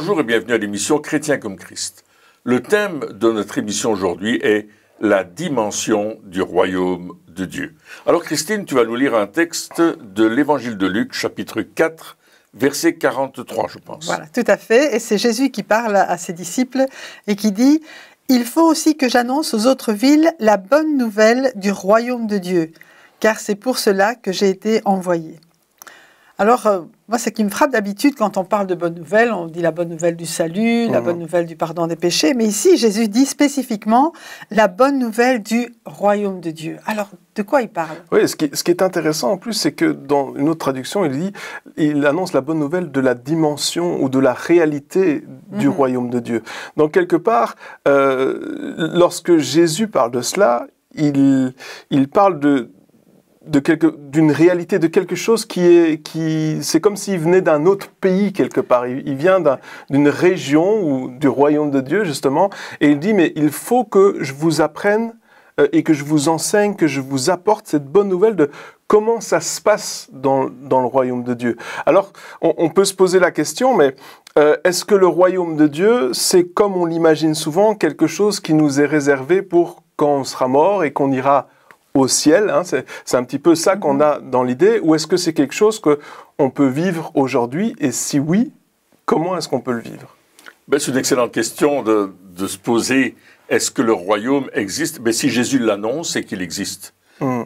Bonjour et bienvenue à l'émission Chrétien comme Christ. Le thème de notre émission aujourd'hui est la dimension du royaume de Dieu. Alors Christine, tu vas nous lire un texte de l'évangile de Luc, chapitre 4, verset 43, je pense. Voilà, tout à fait. Et c'est Jésus qui parle à ses disciples et qui dit « Il faut aussi que j'annonce aux autres villes la bonne nouvelle du royaume de Dieu, car c'est pour cela que j'ai été envoyé. » Alors, moi, ce qui me frappe d'habitude quand on parle de bonne nouvelle, on dit la bonne nouvelle du salut, la bonne nouvelle du pardon des péchés, mais ici, Jésus dit spécifiquement la bonne nouvelle du royaume de Dieu. Alors, de quoi il parle? Oui, ce qui est intéressant en plus, c'est que dans une autre traduction, il annonce la bonne nouvelle de la dimension ou de la réalité du royaume de Dieu. Donc, quelque part, lorsque Jésus parle de cela, il parle d'une réalité, de quelque chose c'est comme s'il venait d'un autre pays quelque part. Il vient d'une région ou du royaume de Dieu justement, et il dit mais il faut que je vous apprenne et que je vous enseigne, que je vous apporte cette bonne nouvelle de comment ça se passe dans le royaume de Dieu. Alors on peut se poser la question, mais est-ce que le royaume de Dieu, c'est comme on l'imagine souvent, quelque chose qui nous est réservé pour quand on sera mort et qu'on ira au ciel, hein, c'est un petit peu ça qu'on a dans l'idée, ou est-ce que c'est quelque chose qu'on peut vivre aujourd'hui, et si oui, comment est-ce qu'on peut le vivre? C'est une excellente question de se poser, est-ce que le royaume existe? Si Jésus l'annonce, c'est qu'il existe.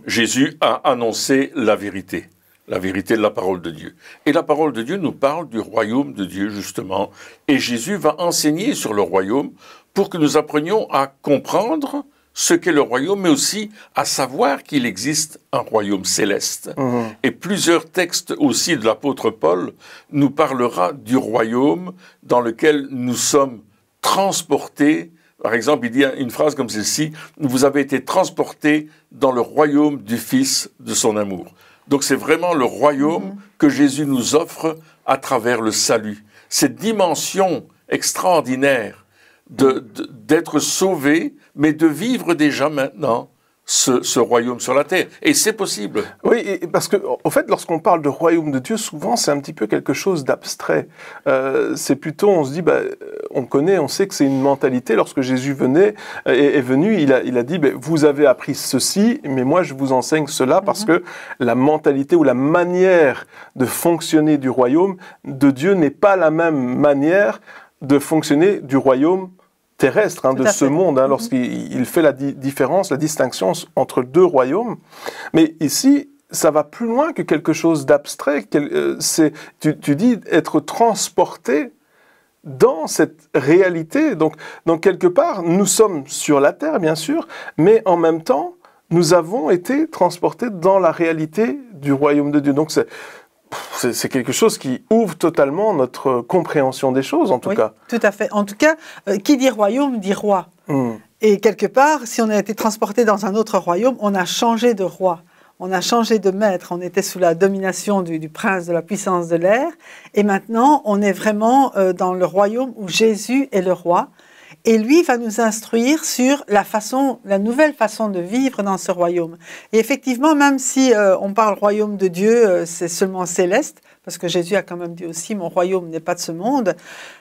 Jésus a annoncé la vérité de la parole de Dieu. Et la parole de Dieu nous parle du royaume de Dieu, justement, et Jésus va enseigner sur le royaume pour que nous apprenions à comprendre ce qu'est le royaume, mais aussi à savoir qu'il existe un royaume céleste. Et plusieurs textes aussi de l'apôtre Paul nous parlera du royaume dans lequel nous sommes transportés. Par exemple, il dit une phrase comme celle-ci, « Vous avez été transportés dans le royaume du Fils de son amour ». Donc c'est vraiment le royaume que Jésus nous offre à travers le salut. Cette dimension extraordinaire d'être sauvé, mais de vivre déjà maintenant ce royaume sur la terre. Et c'est possible. Oui, parce que en fait, lorsqu'on parle de royaume de Dieu, souvent, c'est un petit peu quelque chose d'abstrait. C'est plutôt, on se dit, on sait que c'est une mentalité. Lorsque Jésus est venu, il a dit, vous avez appris ceci, mais moi, je vous enseigne cela, parce que la mentalité ou la manière de fonctionner du royaume de Dieu n'est pas la même manière de fonctionner du royaume terrestre, de ce monde, lorsqu'il fait la différence, la distinction entre deux royaumes. Mais ici, ça va plus loin que quelque chose d'abstrait. Tu dis être transporté dans cette réalité. Donc, quelque part, nous sommes sur la terre, bien sûr, mais en même temps, nous avons été transportés dans la réalité du royaume de Dieu. Donc, c'est quelque chose qui ouvre totalement notre compréhension des choses, en tout cas. Tout à fait. En tout cas, qui dit royaume dit roi. Et quelque part, si on a été transporté dans un autre royaume, on a changé de roi. On a changé de maître. On était sous la domination du prince de la puissance de l'air. Et maintenant, on est vraiment dans le royaume où Jésus est le roi. Et lui va nous instruire sur la nouvelle façon de vivre dans ce royaume. Et effectivement, même si on parle royaume de Dieu, c'est seulement céleste, parce que Jésus a quand même dit aussi, mon royaume n'est pas de ce monde,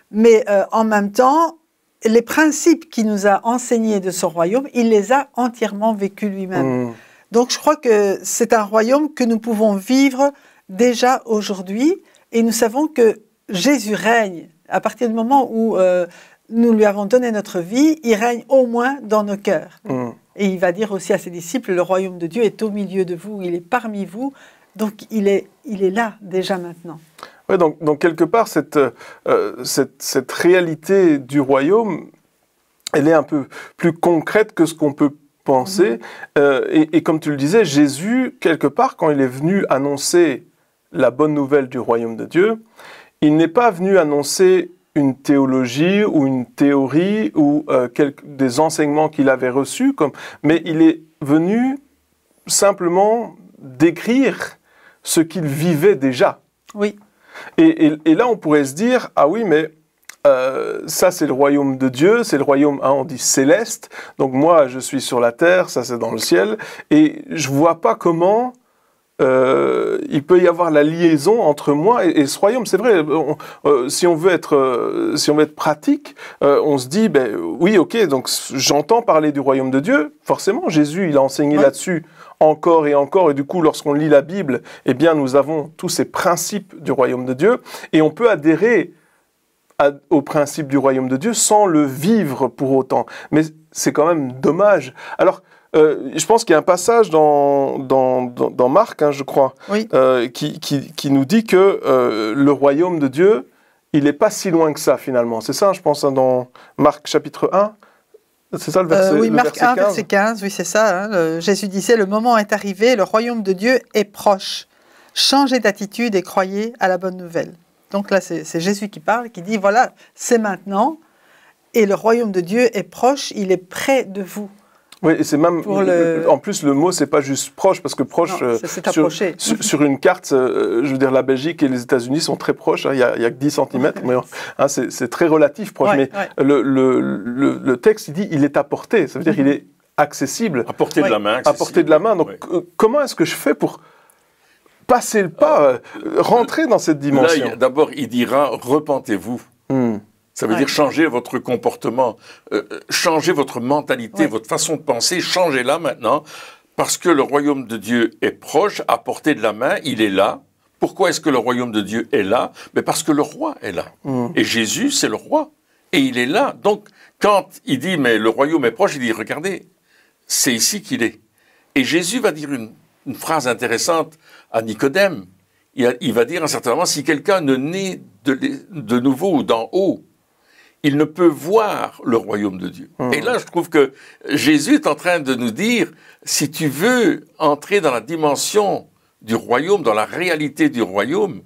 mais en même temps, les principes qu'il nous a enseignés de ce royaume, il les a entièrement vécus lui-même. Donc je crois que c'est un royaume que nous pouvons vivre déjà aujourd'hui, et nous savons que Jésus règne à partir du moment où nous lui avons donné notre vie, il règne au moins dans nos cœurs. Et il va dire aussi à ses disciples, le royaume de Dieu est au milieu de vous, il est parmi vous, donc il est là déjà maintenant. Ouais, donc quelque part, cette réalité du royaume, elle est un peu plus concrète que ce qu'on peut penser. Et comme tu le disais, Jésus, quelque part, quand il est venu annoncer la bonne nouvelle du royaume de Dieu, il n'est pas venu annoncer une théologie ou une théorie ou des enseignements qu'il avait reçus, mais il est venu simplement décrire ce qu'il vivait déjà. Oui. Et là, on pourrait se dire, ah oui, mais ça c'est le royaume de Dieu, c'est le royaume, on dit céleste, donc moi je suis sur la terre, ça c'est dans le ciel, et je vois pas comment il peut y avoir la liaison entre moi et ce royaume. C'est vrai, si on veut être pratique, on se dit, ben oui, ok, donc j'entends parler du royaume de Dieu. Forcément, Jésus, il a enseigné là-dessus encore, et du coup, lorsqu'on lit la Bible, eh bien, nous avons tous ces principes du royaume de Dieu, et on peut adhérer au principe du royaume de Dieu sans le vivre pour autant. Mais c'est quand même dommage. Alors, je pense qu'il y a un passage dans Marc, hein, je crois, qui nous dit que le royaume de Dieu, il n'est pas si loin que ça, finalement. C'est ça, je pense, hein, dans Marc chapitre 1. C'est ça le verset 15. Oui, Marc 1, verset 15, oui, c'est ça. Hein, Jésus disait, le moment est arrivé, le royaume de Dieu est proche. Changez d'attitude et croyez à la bonne nouvelle. Donc là, c'est Jésus qui parle, qui dit, voilà, c'est maintenant, et le royaume de Dieu est proche, il est près de vous. Oui, et c'est même, en plus, le mot, c'est pas juste proche, parce que proche, sur une carte, je veux dire, la Belgique et les États-Unis sont très proches, hein, il y a que 10 cm, mais hein, c'est très relatif, proche, mais le texte, il dit, il est à portée, ça veut dire, il est accessible. À portée de la main. À portée de la main, donc comment est-ce que je fais pour passer le pas, rentrer dans cette dimension? Là, d'abord, il dira, repentez-vous. Ça veut dire changer votre comportement, changer votre mentalité, votre façon de penser, changez-la maintenant, parce que le royaume de Dieu est proche, à portée de la main, il est là. Pourquoi est-ce que le royaume de Dieu est là? Mais parce que le roi est là. Et Jésus, c'est le roi. Et il est là. Donc, quand il dit, mais le royaume est proche, il dit, regardez, c'est ici qu'il est. Et Jésus va dire une phrase intéressante à Nicodème. Il va dire à un certain moment, si quelqu'un ne naît de nouveau ou d'en haut, il ne peut voir le royaume de Dieu. Et là, je trouve que Jésus est en train de nous dire, si tu veux entrer dans la dimension du royaume, dans la réalité du royaume,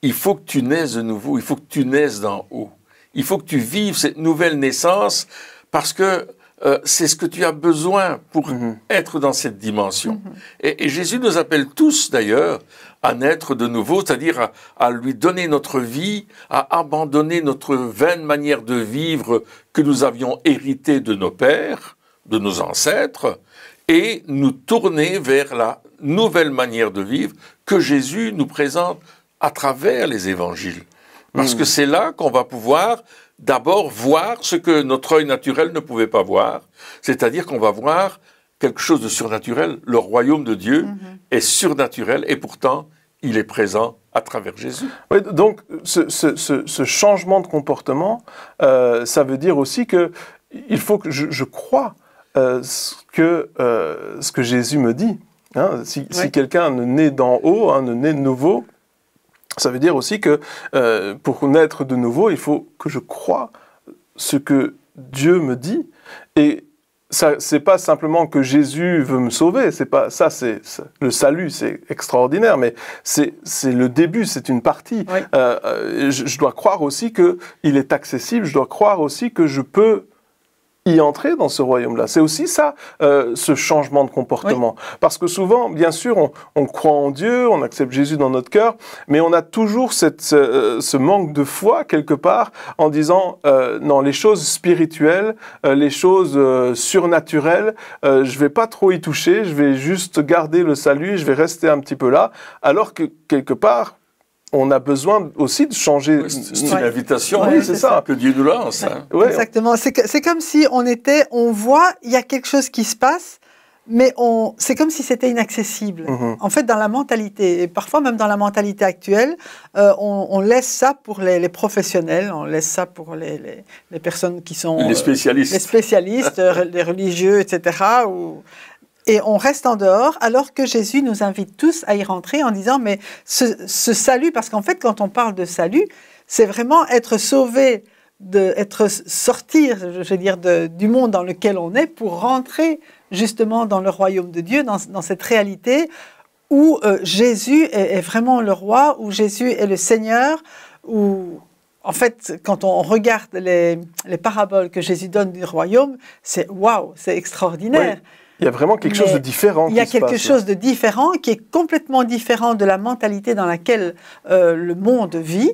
il faut que tu naisses de nouveau, il faut que tu naisses d'en haut. Il faut que tu vives cette nouvelle naissance parce que c'est ce que tu as besoin pour être dans cette dimension. Et Jésus nous appelle tous, d'ailleurs, à naître de nouveau, c'est-à-dire à lui donner notre vie, à abandonner notre vaine manière de vivre que nous avions héritée de nos pères, de nos ancêtres, et nous tourner vers la nouvelle manière de vivre que Jésus nous présente à travers les évangiles. Parce que c'est là qu'on va pouvoir d'abord voir ce que notre œil naturel ne pouvait pas voir, c'est-à-dire qu'on va voir quelque chose de surnaturel. Le royaume de Dieu est surnaturel et pourtant, il est présent à travers Jésus. Oui, donc, ce changement de comportement, ça veut dire aussi que il faut que je croie ce que Jésus me dit. Hein, si quelqu'un ne naît d'en haut, hein, ne naît de nouveau, ça veut dire aussi que pour naître de nouveau, il faut que je croie ce que Dieu me dit. Et ça, c'est pas simplement que Jésus veut me sauver. C'est pas ça. C'est le salut, c'est extraordinaire, mais c'est le début, c'est une partie. Je dois croire aussi que il est accessible. Je dois croire aussi que je peux y entrer dans ce royaume-là. C'est aussi ça, ce changement de comportement. Parce que souvent, bien sûr, on croit en Dieu, on accepte Jésus dans notre cœur, mais on a toujours ce manque de foi, quelque part, en disant, non, les choses spirituelles, les choses surnaturelles, je vais pas trop y toucher, je vais juste garder le salut, je vais rester un petit peu là, alors que, quelque part, on a besoin aussi de changer. Oui, c'est une invitation, c'est ça. Que Dieu nous lance. Hein. Exactement. C'est comme si on voit, il y a quelque chose qui se passe, mais c'est comme si c'était inaccessible. En fait, dans la mentalité, et parfois même dans la mentalité actuelle, on laisse ça pour les professionnels, on laisse ça pour les personnes qui sont... Les spécialistes. Les spécialistes, les religieux, etc., et on reste en dehors, alors que Jésus nous invite tous à y rentrer en disant, mais ce salut, parce qu'en fait, quand on parle de salut, c'est vraiment être sauvé, sortir, je veux dire, du monde dans lequel on est pour rentrer justement dans le royaume de Dieu, dans cette réalité où Jésus est vraiment le roi, où Jésus est le Seigneur, où... En fait, quand on regarde les paraboles que Jésus donne du royaume, c'est waouh, c'est extraordinaire. Oui. Il y a vraiment quelque chose de différent. Il y a quelque chose de différent qui est complètement différent de la mentalité dans laquelle le monde vit.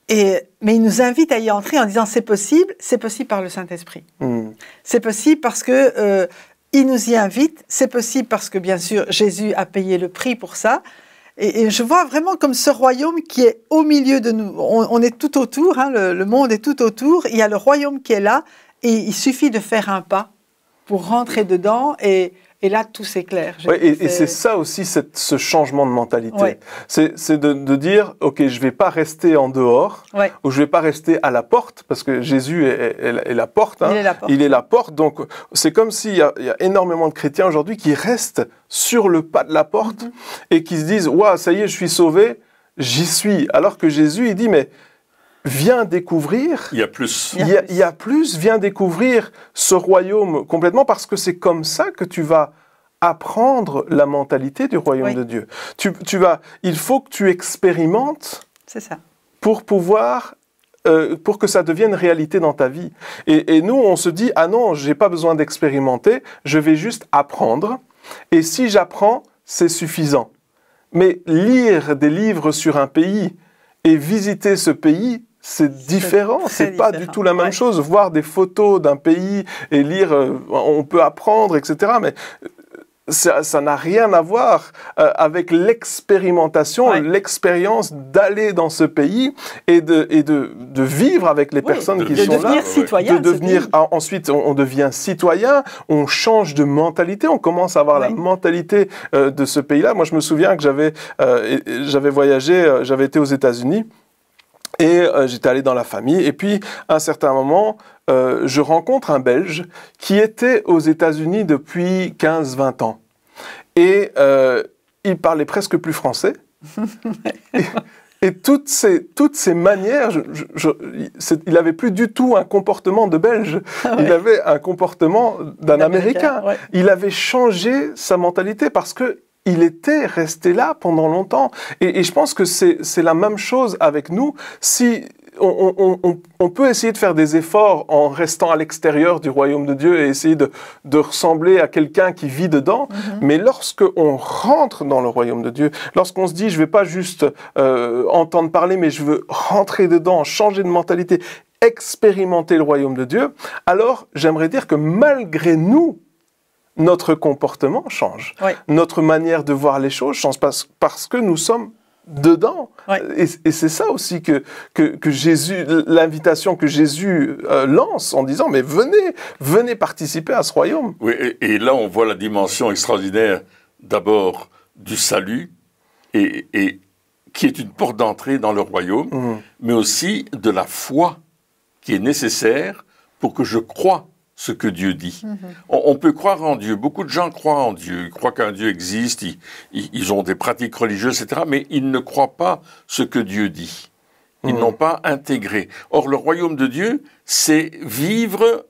Mais il nous invite à y entrer en disant c'est possible par le Saint-Esprit. C'est possible parce que il nous y invite. C'est possible parce que, bien sûr, Jésus a payé le prix pour ça. Et je vois vraiment comme ce royaume qui est au milieu de nous. On est tout autour, hein, le monde est tout autour. Il y a le royaume qui est là et il suffit de faire un pas pour rentrer dedans et là, tout s'éclaire. Ouais, et c'est ça aussi, ce changement de mentalité. Ouais. C'est de dire, OK, je ne vais pas rester en dehors, ouais, ou je ne vais pas rester à la porte, parce que Jésus est la porte. Hein, il est la porte. Donc, c'est comme s'il y a énormément de chrétiens aujourd'hui qui restent sur le pas de la porte et qui se disent, ouais, ça y est, je suis sauvé, j'y suis. Alors que Jésus, il dit, mais viens découvrir. Il y a plus. Il y a plus. Viens découvrir ce royaume complètement parce que c'est comme ça que tu vas apprendre la mentalité du royaume de Dieu. Il faut que tu expérimentes. C'est ça. Pour pouvoir, pour que ça devienne réalité dans ta vie. Et nous, on se dit, ah non, j'ai pas besoin d'expérimenter, je vais juste apprendre. Et si j'apprends, c'est suffisant. Mais lire des livres sur un pays et visiter ce pays, c'est différent, c'est pas du tout la même chose. Voir des photos d'un pays et lire, on peut apprendre, etc. Mais ça n'a rien à voir avec l'expérimentation, l'expérience d'aller dans ce pays et de vivre avec les personnes qui sont là. De devenir citoyen. Ensuite, on devient citoyen, on change de mentalité, on commence à avoir la mentalité de ce pays-là. Moi, je me souviens que j'avais voyagé, j'avais été aux États-Unis. Et j'étais allé dans la famille. Et puis, à un certain moment, je rencontre un Belge qui était aux États-Unis depuis 15-20 ans. Et il parlait presque plus français. Et toutes ces manières, il n'avait plus du tout un comportement de Belge. Il avait un comportement d'un Américain. Ouais. Il avait changé sa mentalité parce que il était resté là pendant longtemps. Et je pense que c'est la même chose avec nous. Si on peut essayer de faire des efforts en restant à l'extérieur du royaume de Dieu et essayer de ressembler à quelqu'un qui vit dedans, mais lorsque on rentre dans le royaume de Dieu, lorsqu'on se dit, je ne vais pas juste entendre parler, mais je veux rentrer dedans, changer de mentalité, expérimenter le royaume de Dieu, alors j'aimerais dire que malgré nous, notre comportement change. Oui. Notre manière de voir les choses change parce que nous sommes dedans. Oui. Et c'est ça aussi que Jésus, l'invitation que Jésus lance en disant, mais venez participer à ce royaume. Oui, et là on voit la dimension extraordinaire d'abord du salut et qui est une porte d'entrée dans le royaume, mais aussi de la foi qui est nécessaire pour que je croie ce que Dieu dit. On peut croire en Dieu. Beaucoup de gens croient en Dieu. Ils croient qu'un Dieu existe. Ils ont des pratiques religieuses, etc. Mais ils ne croient pas ce que Dieu dit. Ils n'ont pas intégré. Or, le royaume de Dieu, c'est vivre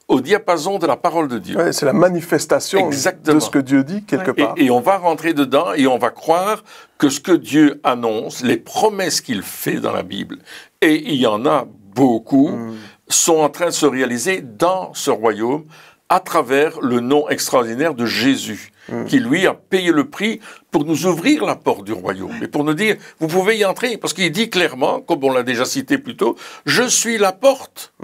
au diapason de la parole de Dieu. Ouais, c'est la manifestation de ce que Dieu dit, quelque part. Et on va rentrer dedans et on va croire que ce que Dieu annonce, les promesses qu'il fait dans la Bible, et il y en a beaucoup, sont en train de se réaliser dans ce royaume à travers le nom extraordinaire de Jésus, qui lui a payé le prix pour nous ouvrir la porte du royaume et pour nous dire, vous pouvez y entrer, parce qu'il dit clairement, comme on l'a déjà cité plus tôt, je suis la porte.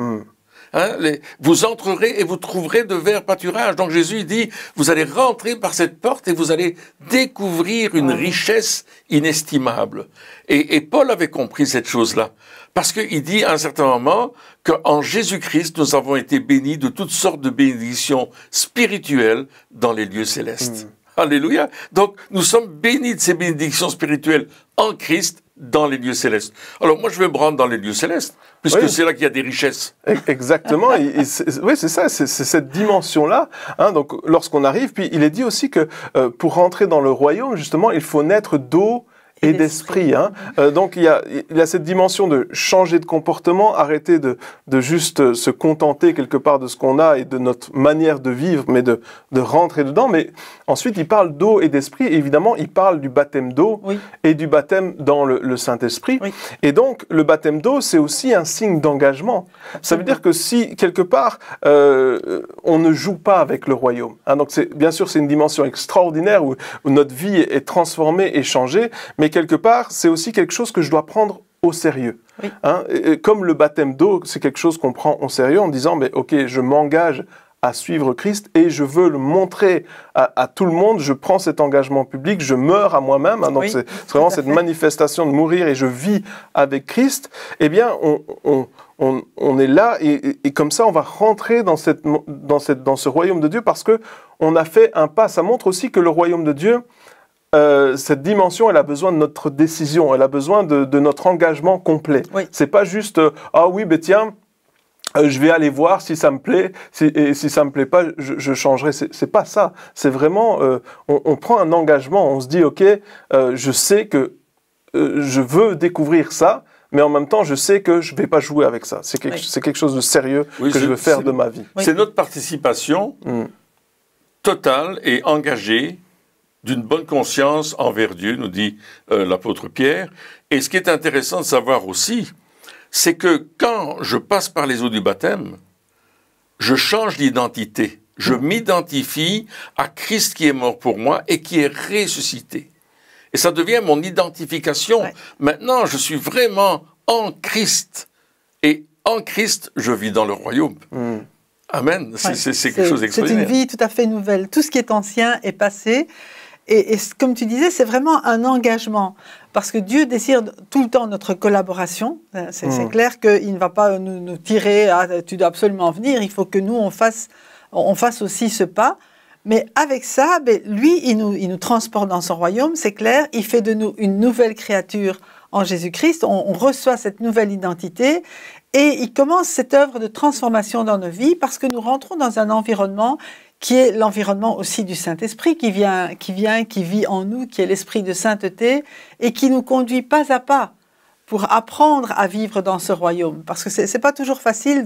Hein, vous entrerez et vous trouverez de verts pâturages. Donc Jésus il dit, vous allez rentrer par cette porte et vous allez découvrir une richesse inestimable. Et Paul avait compris cette chose-là. Parce qu'il dit à un certain moment qu'en Jésus-Christ, nous avons été bénis de toutes sortes de bénédictions spirituelles dans les lieux célestes. Alléluia. Donc, nous sommes bénis de ces bénédictions spirituelles en Christ dans les lieux célestes. Alors, moi, je vais me rendre dans les lieux célestes, puisque c'est là qu'il y a des richesses. Exactement. Oui, c'est ça, c'est cette dimension-là. Hein, donc, lorsqu'on arrive, puis il est dit aussi que pour rentrer dans le royaume, justement, il faut naître d'eau et d'esprit. Hein. Donc il y a cette dimension de changer de comportement, arrêter de juste se contenter quelque part de ce qu'on a et de notre manière de vivre, mais de rentrer dedans. Mais ensuite, il parle d'eau et d'esprit. Et évidemment, il parle du baptême d'eau et du baptême dans le Saint-Esprit. Oui. Et donc, le baptême d'eau, c'est aussi un signe d'engagement. Ça veut dire que si, quelque part, on ne joue pas avec le royaume. Hein, donc, bien sûr, c'est une dimension extraordinaire où notre vie est transformée et changée, mais quelque part, c'est aussi quelque chose que je dois prendre au sérieux. Hein? Et comme le baptême d'eau, c'est quelque chose qu'on prend au sérieux en disant, mais ok, je m'engage à suivre Christ et je veux le montrer à tout le monde. Je prends cet engagement public, je meurs à moi-même. Hein, donc c'est vraiment cette manifestation de mourir et je vis avec Christ. Eh bien, on est là et comme ça, on va rentrer dans ce royaume de Dieu parce que on a fait un pas. Ça montre aussi que le royaume de Dieu, cette dimension, elle a besoin de notre décision, elle a besoin de notre engagement complet. Oui. C'est pas juste ah oui, ben tiens. Je vais aller voir si ça me plaît, et si ça me plaît pas, je changerai. C'est pas ça. C'est vraiment, on prend un engagement. On se dit, ok, je sais que je veux découvrir ça, mais en même temps, je sais que je vais pas jouer avec ça. C'est quelque chose de sérieux que je veux faire de ma vie. Oui. C'est notre participation totale et engagée d'une bonne conscience envers Dieu, nous dit l'apôtre Pierre. Et ce qui est intéressant de savoir aussi, c'est que quand je passe par les eaux du baptême, je change d'identité. Je m'identifie à Christ qui est mort pour moi et qui est ressuscité. Et ça devient mon identification. Ouais. Maintenant, je suis vraiment en Christ. Et en Christ, je vis dans le royaume. Amen. Ouais. C'est quelque chose d'extraordinaire. C'est une vie tout à fait nouvelle. Tout ce qui est ancien est passé. Et comme tu disais, c'est vraiment un engagement. Parce que Dieu désire tout le temps notre collaboration. C'est clair qu'il ne va pas nous tirer « tu dois absolument venir », il faut que nous, on fasse aussi ce pas. Mais avec ça, lui, il nous transporte dans son royaume, c'est clair, il fait de nous une nouvelle créature en Jésus-Christ, on reçoit cette nouvelle identité et il commence cette œuvre de transformation dans nos vies parce que nous rentrons dans un environnement qui est l'environnement aussi du Saint-Esprit, qui vit en nous, qui est l'esprit de sainteté, et qui nous conduit pas à pas pour apprendre à vivre dans ce royaume. Parce que c'est pas toujours facile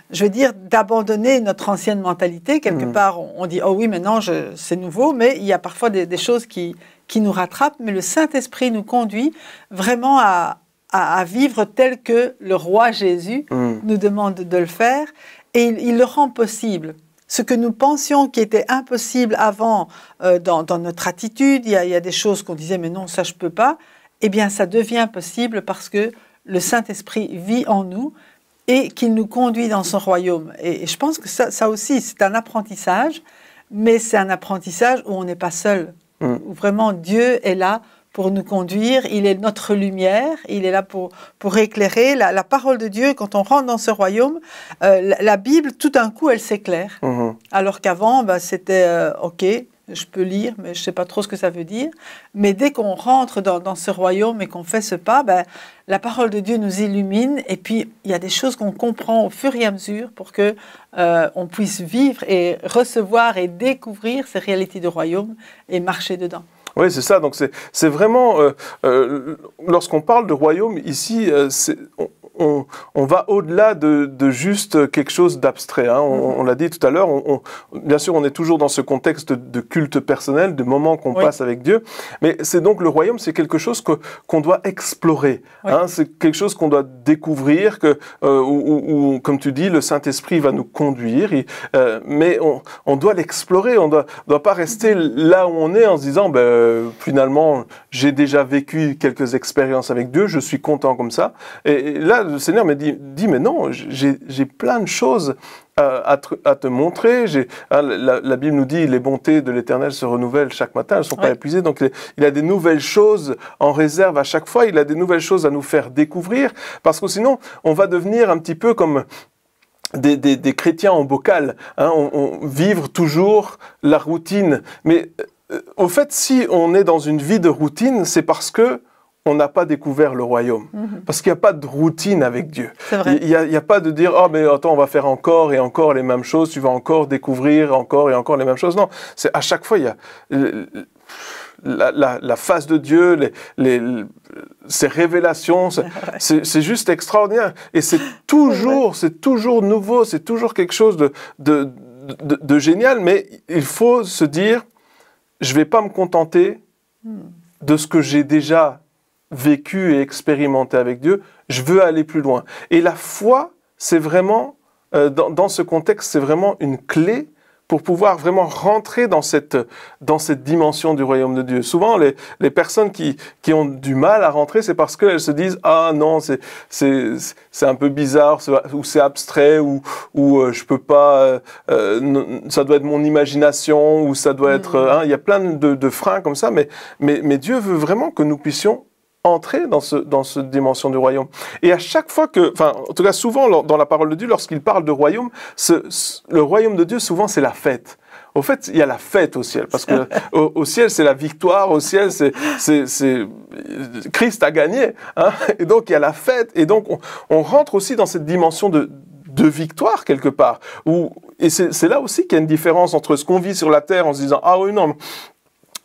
d'abandonner notre ancienne mentalité. Quelque part, on dit, oh oui, maintenant, c'est nouveau, mais il y a parfois des choses qui nous rattrapent, mais le Saint-Esprit nous conduit vraiment à vivre tel que le roi Jésus nous demande de le faire, et il le rend possible. Ce que nous pensions qui était impossible avant dans notre attitude, il y a des choses qu'on disait « mais non, ça je peux pas », eh bien ça devient possible parce que le Saint-Esprit vit en nous et qu'il nous conduit dans son royaume. Et je pense que ça aussi, c'est un apprentissage, mais c'est un apprentissage où on n'est pas seul, où vraiment Dieu est là pour nous conduire, il est notre lumière, il est là pour éclairer. La parole de Dieu, quand on rentre dans ce royaume, la Bible, tout d'un coup, elle s'éclaire. Alors qu'avant, c'était ok, je peux lire, mais je ne sais pas trop ce que ça veut dire. Mais dès qu'on rentre dans ce royaume et qu'on fait ce pas, la parole de Dieu nous illumine. Et puis, il y a des choses qu'on comprend au fur et à mesure pour que on puisse vivre et recevoir et découvrir ces réalités du royaume et marcher dedans. Oui, c'est ça. Donc c'est vraiment, lorsqu'on parle de royaume, ici, on va au-delà de juste quelque chose d'abstrait. Hein. On l'a dit tout à l'heure, bien sûr, on est toujours dans ce contexte de culte personnel, de moments qu'on passe avec Dieu, mais c'est donc le royaume, c'est quelque chose qu'on doit explorer. Hein. C'est quelque chose qu'on doit découvrir, où, comme tu dis, le Saint-Esprit va nous conduire, mais on doit l'explorer, on doit pas rester là où on est en se disant, finalement, j'ai déjà vécu quelques expériences avec Dieu, je suis content comme ça. Et là, le Seigneur me dit mais non, j'ai plein de choses à te montrer. La Bible nous dit les bontés de l'Éternel se renouvellent chaque matin, elles ne sont pas épuisées. Donc il a des nouvelles choses en réserve à chaque fois, il a des nouvelles choses à nous faire découvrir, parce que sinon, on va devenir un petit peu comme des chrétiens en bocal, hein, on vivre toujours la routine. Mais au fait, si on est dans une vie de routine, c'est parce que on n'a pas découvert le royaume. Parce qu'il n'y a pas de routine avec Dieu. Il n'y a pas de dire « Oh, mais attends, on va faire encore et encore les mêmes choses, tu vas encore découvrir encore et encore les mêmes choses. » Non, c'est à chaque fois, il y a la face de Dieu, ses révélations, c'est juste extraordinaire. Et c'est toujours nouveau, c'est toujours quelque chose de génial, mais il faut se dire « Je ne vais pas me contenter de ce que j'ai déjà vécu et expérimenté avec Dieu, je veux aller plus loin. » Et la foi, c'est vraiment, dans ce contexte, c'est vraiment une clé pour pouvoir vraiment rentrer dans cette dimension du royaume de Dieu. Souvent, les personnes qui ont du mal à rentrer, c'est parce qu'elles se disent « Ah non, c'est un peu bizarre, ou c'est abstrait, ou je peux pas, ça doit être mon imagination, ou ça doit être... il y a plein de freins comme ça, mais Dieu veut vraiment que nous puissions entrer dans cette dimension du royaume. Et à chaque fois en tout cas souvent dans la parole de Dieu, lorsqu'il parle de royaume, le royaume de Dieu, souvent c'est la fête. Au fait, il y a la fête au ciel, parce que au ciel, c'est la victoire, au ciel, c'est Christ a gagné, hein, et donc il y a la fête, et donc on rentre aussi dans cette dimension de victoire quelque part. Et c'est là aussi qu'il y a une différence entre ce qu'on vit sur la terre en se disant « Ah oui, non,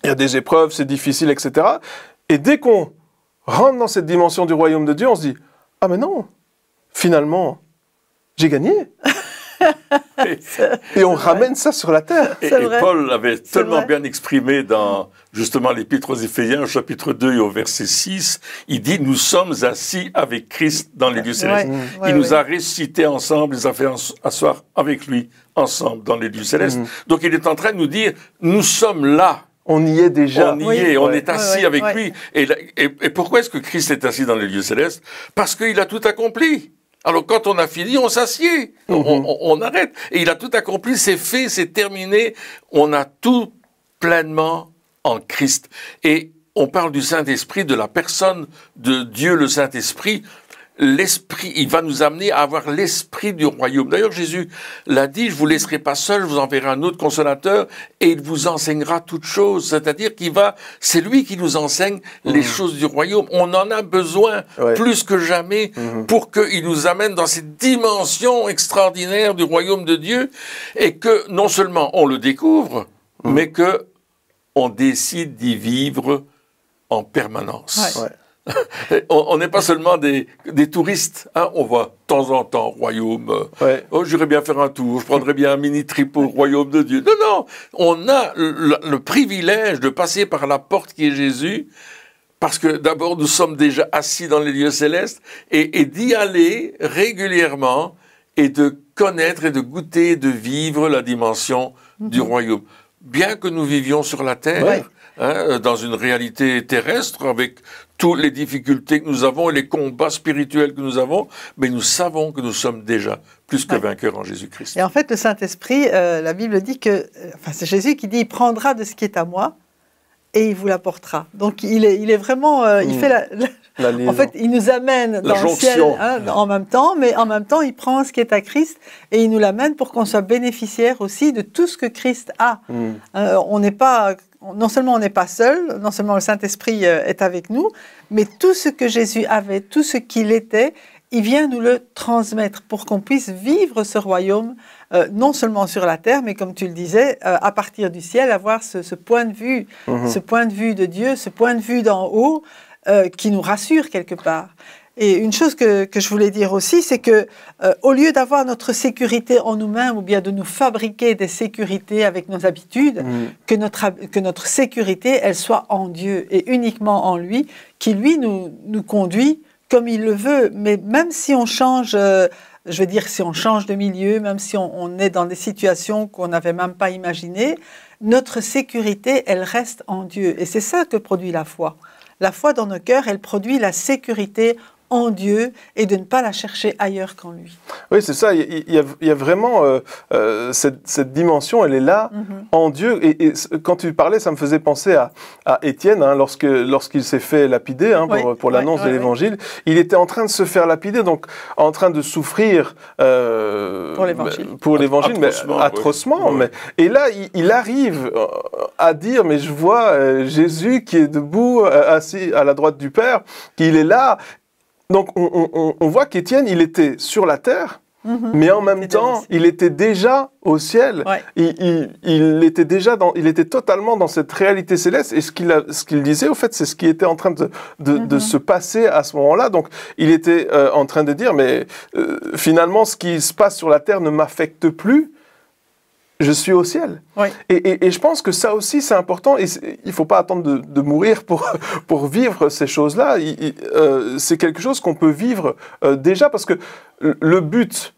il y a des épreuves, c'est difficile, etc. » Et dès qu'on rentre dans cette dimension du royaume de Dieu, on se dit « Ah mais non, finalement, j'ai gagné !» Et on ramène ça sur la terre. Et Paul avait tellement bien exprimé dans justement l'Épître aux Éphésiens, au chapitre 2 et au verset 6, il dit « Nous sommes assis avec Christ dans les lieux célestes. » Il nous a ressuscités ensemble, il nous a fait asseoir avec lui ensemble dans les lieux célestes. Donc il est en train de nous dire « Nous sommes là ». On y est déjà. On y est, on est assis avec lui. Et pourquoi est-ce que Christ est assis dans les lieux célestes? Parce qu'il a tout accompli. Alors quand on a fini, on s'assied, on arrête. Et il a tout accompli, c'est fait, c'est terminé. On a tout pleinement en Christ. Et on parle du Saint-Esprit, de la personne de Dieu, le Saint-Esprit. L'Esprit, il va nous amener à avoir l'Esprit du royaume. D'ailleurs, Jésus l'a dit, je vous laisserai pas seul, je vous enverrai un autre consolateur et il vous enseignera toutes choses. C'est-à-dire c'est lui qui nous enseigne les choses du royaume. On en a besoin plus que jamais pour qu'il nous amène dans cette dimension extraordinaire du royaume de Dieu et que non seulement on le découvre, mais que on décide d'y vivre en permanence. On n'est pas seulement des touristes, hein, on va de temps en temps royaume, oh, j'irais bien faire un tour, je prendrais bien un mini-trip au royaume de Dieu. Non, on a le privilège de passer par la porte qui est Jésus, parce que d'abord nous sommes déjà assis dans les lieux célestes, et d'y aller régulièrement, et de connaître et de goûter, de vivre la dimension du royaume. Bien que nous vivions sur la terre, dans une réalité terrestre, avec toutes les difficultés que nous avons et les combats spirituels que nous avons, mais nous savons que nous sommes déjà plus que vainqueurs en Jésus-Christ. Et en fait, le Saint-Esprit, la Bible dit que, c'est Jésus qui dit, il prendra de ce qui est à moi et il vous l'apportera. Donc il est vraiment, il fait en fait, il nous amène dans le ciel en même temps, mais en même temps, il prend ce qui est à Christ et il nous l'amène pour qu'on soit bénéficiaire aussi de tout ce que Christ a. On n'est pas... Non seulement on n'est pas seul, non seulement le Saint-Esprit est avec nous, mais tout ce que Jésus avait, tout ce qu'il était, il vient nous le transmettre pour qu'on puisse vivre ce royaume, non seulement sur la terre, mais comme tu le disais, à partir du ciel, avoir ce point de vue, ce point de vue de Dieu, ce point de vue d'en haut, qui nous rassure quelque part. Et une chose que je voulais dire aussi, c'est que au lieu d'avoir notre sécurité en nous-mêmes ou bien de nous fabriquer des sécurités avec nos habitudes, que notre sécurité, elle soit en Dieu et uniquement en lui, qui lui nous conduit comme il le veut. Mais même si on change, je veux dire, si on change de milieu, même si on est dans des situations qu'on n'avait même pas imaginées, notre sécurité, elle reste en Dieu. Et c'est ça que produit la foi. La foi dans nos cœurs, elle produit la sécurité en Dieu et de ne pas la chercher ailleurs qu'en lui. Oui, c'est ça. Il y a vraiment cette dimension, elle est là, en Dieu. Et quand tu parlais, ça me faisait penser à Étienne, hein, lorsqu'il s'est fait lapider pour l'annonce de l'Évangile. Il était en train de se faire lapider, donc en train de souffrir pour l'Évangile, mais atrocement. Et là, il arrive à dire, mais je vois Jésus qui est debout, assis à la droite du Père, qu'il est là. Donc, on voit qu'Étienne, il était sur la terre, mais en même temps, il était déjà au ciel. Il était totalement dans cette réalité céleste. Et ce qu'il disait, au fait, c'est ce qui était en train de se passer à ce moment-là. Donc, il était en train de dire, mais finalement, ce qui se passe sur la terre ne m'affecte plus. Je suis au ciel. Et je pense que ça aussi, c'est important. Et il ne faut pas attendre de mourir pour vivre ces choses-là. C'est quelque chose qu'on peut vivre déjà parce que le but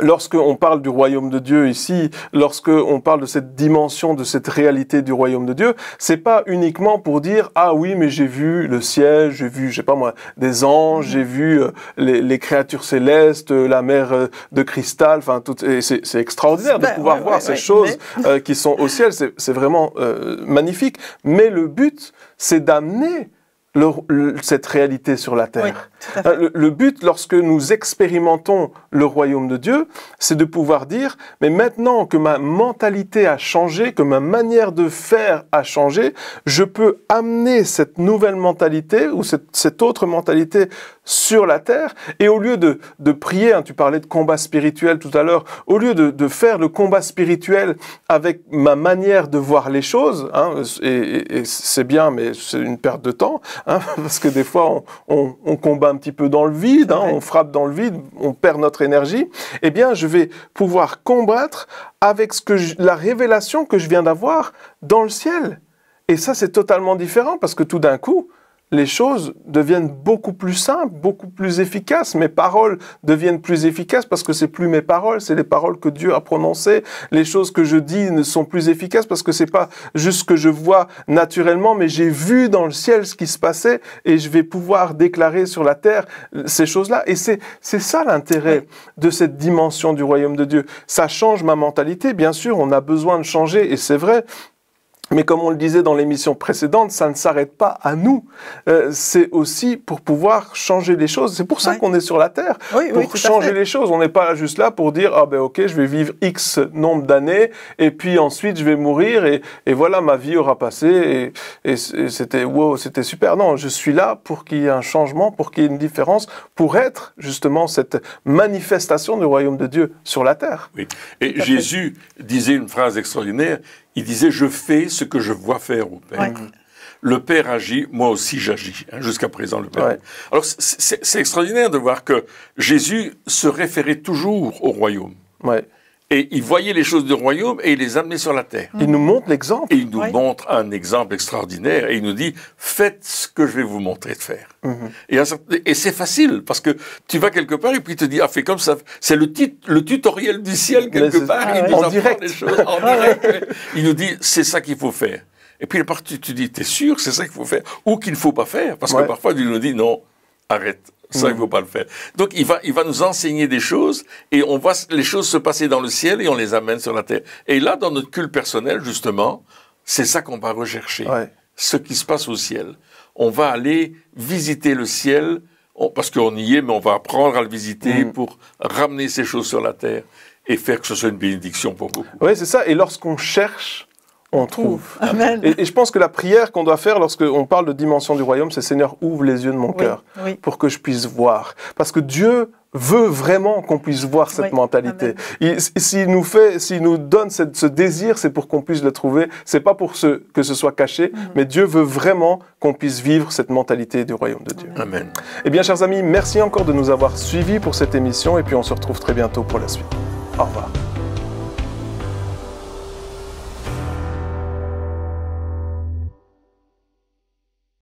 lorsqu'on parle du royaume de Dieu ici, lorsqu'on parle de cette dimension, de cette réalité du royaume de Dieu, c'est pas uniquement pour dire « Ah oui, mais j'ai vu le ciel, j'ai vu, je sais pas moi, des anges, j'ai vu les créatures célestes, la mer de cristal, enfin, c'est extraordinaire de pouvoir voir ces choses qui sont au ciel, c'est vraiment magnifique. Mais le but, c'est d'amener cette réalité sur la terre. Oui, le but, lorsque nous expérimentons le royaume de Dieu, c'est de pouvoir dire, mais maintenant que ma mentalité a changé, que ma manière de faire a changé, je peux amener cette nouvelle mentalité ou cette autre mentalité sur la terre, et au lieu de prier, tu parlais de combat spirituel tout à l'heure, au lieu de faire le combat spirituel avec ma manière de voir les choses, et c'est bien, mais c'est une perte de temps, parce que des fois, on combat un petit peu dans le vide, on frappe dans le vide, on perd notre énergie, eh bien, je vais pouvoir combattre avec la révélation que je viens d'avoir dans le ciel. Et ça, c'est totalement différent, parce que tout d'un coup, les choses deviennent beaucoup plus simples, beaucoup plus efficaces. Mes paroles deviennent plus efficaces parce que c'est plus mes paroles, c'est les paroles que Dieu a prononcées. Les choses que je dis ne sont plus efficaces parce que c'est pas juste ce que je vois naturellement, mais j'ai vu dans le ciel ce qui se passait et je vais pouvoir déclarer sur la terre ces choses-là. Et c'est ça l'intérêt de cette dimension du royaume de Dieu. Ça change ma mentalité, bien sûr, on a besoin de changer et c'est vrai. Mais comme on le disait dans l'émission précédente, ça ne s'arrête pas à nous. C'est aussi pour pouvoir changer les choses. C'est pour ça qu'on est sur la Terre, pour changer les choses. On n'est pas juste là pour dire « Ah ben ok, je vais vivre X nombre d'années, et puis ensuite je vais mourir, et voilà, ma vie aura passé, et c'était wow, c'était super. » Non, je suis là pour qu'il y ait un changement, pour qu'il y ait une différence, pour être justement cette manifestation du royaume de Dieu sur la Terre. Oui. Et Jésus disait une phrase extraordinaire. Il disait « Je fais ce que je vois faire au Père. Ouais. Le Père agit, moi aussi j'agis. » Jusqu'à présent, le Père. Ouais. Alors, c'est extraordinaire de voir que Jésus se référait toujours au royaume. Ouais. Et il voyait les choses du royaume et il les amenait sur la terre. Il nous montre l'exemple. Et il nous montre un exemple extraordinaire. Et il nous dit « Faites ce que je vais vous montrer de faire. Et c'est facile, parce que tu vas quelque part et puis il te dit « Ah, fais comme ça. » C'est le tutoriel du ciel quelque part. Il nous apprend les choses en direct. Il nous dit « C'est ça qu'il faut faire. » Et puis tu dis « T'es sûr que c'est ça qu'il faut faire ?» Ou qu'il ne faut pas faire. Parce que parfois, il nous dit « Non, arrête. » Ça, il ne faut pas le faire. Donc, il va nous enseigner des choses et on voit les choses se passer dans le ciel et on les amène sur la terre. Et là, dans notre culte personnel, justement, c'est ça qu'on va rechercher. Ouais. Ce qui se passe au ciel. On va aller visiter le ciel, parce qu'on y est, mais on va apprendre à le visiter pour ramener ces choses sur la terre et faire que ce soit une bénédiction pour beaucoup. Oui, c'est ça. Et lorsqu'on cherche, on trouve. Amen. Et je pense que la prière qu'on doit faire lorsqu'on parle de dimension du royaume, c'est « Seigneur, ouvre les yeux de mon cœur pour que je puisse voir ». Parce que Dieu veut vraiment qu'on puisse voir cette mentalité. S'il nous donne ce désir, c'est pour qu'on puisse le trouver. C'est pas pour que ce soit caché, mais Dieu veut vraiment qu'on puisse vivre cette mentalité du royaume de Dieu. Amen. Eh bien, chers amis, merci encore de nous avoir suivis pour cette émission et puis on se retrouve très bientôt pour la suite. Au revoir.